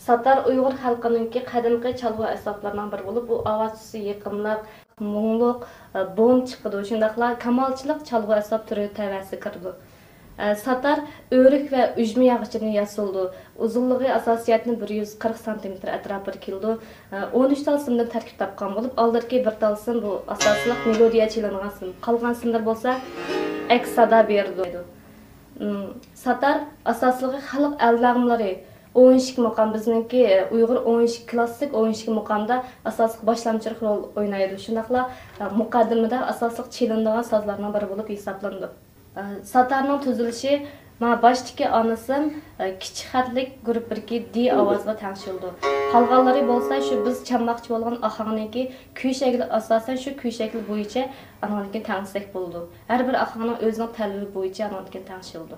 Satar Uyg'ur xalqininki qadimgi chalg'u asboblaridan biri bo'lib, bu ovoz yiqimliq, muңliq, bo'm chiqadi. Shundaqla kamolchilik chalg'u asbob turi tavasi kirdi. Satar o'rik va ujma yog'ochidan yasaldi. Uzunligi asosiyatni 140 cm atrofida keldi. 13 tal simdan tarkib topgan bo'lib, oldingi bir tal sim bu asosliq melodiya chelingan sim. Qolgan simlar bo'lsa aks sada berdi. Satar asosligi xalq alnag'mlari 12 muqam bizningki Uyg'ur 12 klassik 12 muqamda asosliq boshlamchilik rol o'ynaydi. Shundaqla muqaddimada asosliq chelinadigan sozlarning biri bo'lib hisoblandi. Satarning tuzilishi ma başdaki anısım kichik xatlik grup 1 D ovozga tangshildi. Qolganlari bo'lsa shu biz chammoqchi bo'lgan ahangninki kuy shakli asosan shu kuy shakli bo'yicha anoniki tangsak bo'ldi. Har bir ahangning o'zining talabi bo'yicha anoniki tangshildi.